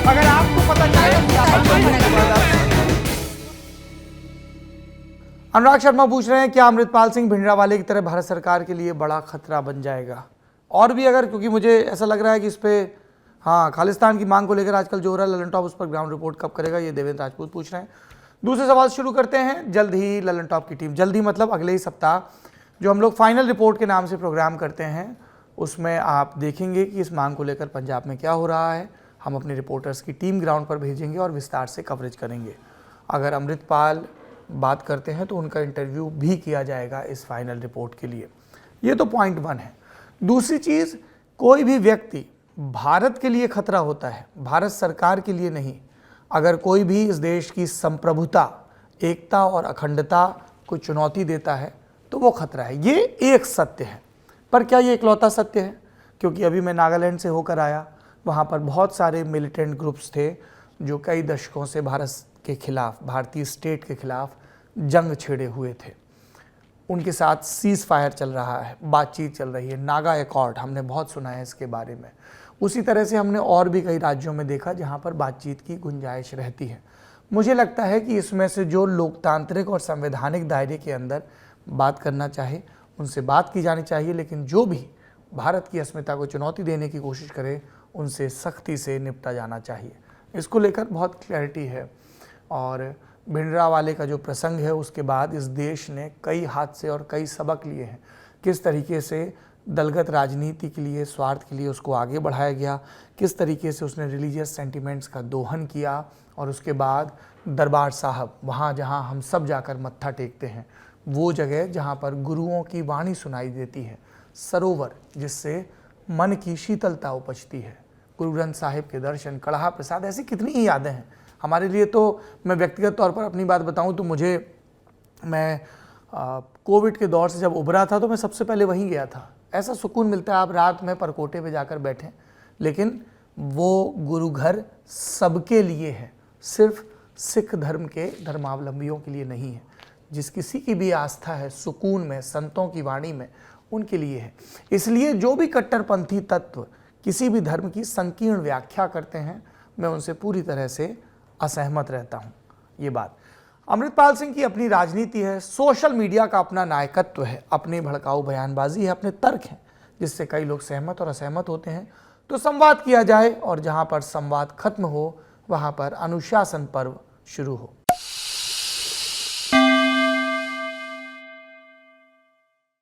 अगर आपको पता चले। अनुराग शर्मा पूछ रहे हैं क्या अमृतपाल सिंह भिंडरावाले की तरह भारत सरकार के लिए बड़ा खतरा बन जाएगा? और भी अगर, क्योंकि मुझे ऐसा लग रहा है कि इस पे हाँ, खालिस्तान की मांग को लेकर आजकल जो हो रहा है, ललन टॉप उस पर ग्राउंड रिपोर्ट कब करेगा, ये देवेंद्र राजपूत पूछ रहे हैं। दूसरे सवाल शुरू करते हैं। जल्द ही ललन टॉप की टीम, जल्द ही मतलब अगले ही सप्ताह जो हम लोग फाइनल रिपोर्ट के नाम से प्रोग्राम करते हैं, उसमें आप देखेंगे कि इस मांग को लेकर पंजाब में क्या हो रहा है। हम अपने रिपोर्टर्स की टीम ग्राउंड पर भेजेंगे और विस्तार से कवरेज करेंगे। अगर अमृतपाल बात करते हैं तो उनका इंटरव्यू भी किया जाएगा इस फाइनल रिपोर्ट के लिए। ये तो पॉइंट 1 है। दूसरी चीज़, कोई भी व्यक्ति भारत के लिए खतरा होता है, भारत सरकार के लिए नहीं। अगर कोई भी इस देश की संप्रभुता, एकता और अखंडता को चुनौती देता है तो वो खतरा है। ये एक सत्य है। पर क्या ये इकलौता सत्य है? क्योंकि अभी मैं नागालैंड से होकर आया, वहाँ पर बहुत सारे मिलिटेंट ग्रुप्स थे जो कई दशकों से भारत के खिलाफ, भारतीय स्टेट के खिलाफ जंग छेड़े हुए थे। उनके साथ सीज फायर चल रहा है, बातचीत चल रही है, नागा एकॉर्ड हमने बहुत सुना है इसके बारे में। उसी तरह से हमने और भी कई राज्यों में देखा जहां पर बातचीत की गुंजाइश रहती है। मुझे लगता है कि इसमें से जो लोकतांत्रिक और संवैधानिक दायरे के अंदर बात करना चाहे उनसे बात की जानी चाहिए, लेकिन जो भी भारत की अस्मिता को चुनौती देने की कोशिश करे उनसे सख्ती से निपटा जाना चाहिए। इसको लेकर बहुत क्लैरिटी है। और भिंडरावाले का जो प्रसंग है, उसके बाद इस देश ने कई हादसे और कई सबक लिए हैं। किस तरीके से दलगत राजनीति के लिए, स्वार्थ के लिए उसको आगे बढ़ाया गया, किस तरीके से उसने रिलीजियस सेंटिमेंट्स का दोहन किया, और उसके बाद दरबार साहब, वहाँ जहाँ हम सब जाकर मत्था टेकते हैं, वो जगह जहाँ पर गुरुओं की वाणी सुनाई देती है, सरोवर जिससे मन की शीतलता उपजती है, गुरु ग्रंथ साहिब के दर्शन, कड़हा प्रसाद, ऐसी कितनी ही यादें हैं हमारे लिए। तो मैं व्यक्तिगत तौर पर अपनी बात बताऊं तो मैं कोविड के दौर से जब उभरा था तो मैं सबसे पहले वहीं गया था। ऐसा सुकून मिलता है, आप रात में परकोटे पे जाकर बैठें, लेकिन वो गुरु घर सबके लिए है, सिर्फ सिख धर्म के धर्मावलंबियों के लिए नहीं है। जिस किसी की भी आस्था है सुकून में, संतों की वाणी में, उनके लिए है। इसलिए जो भी कट्टरपंथी तत्व किसी भी धर्म की संकीर्ण व्याख्या करते हैं, मैं उनसे पूरी तरह से असहमत रहता हूं। ये बात अमृतपाल सिंह की अपनी राजनीति है, सोशल मीडिया का अपना नायकत्व है, अपनी भड़काऊ बयानबाजी है, अपने तर्क हैं, जिससे कई लोग सहमत और असहमत होते हैं। तो संवाद किया जाए और जहां पर संवाद खत्म हो वहां पर अनुशासन पर्व शुरू हो।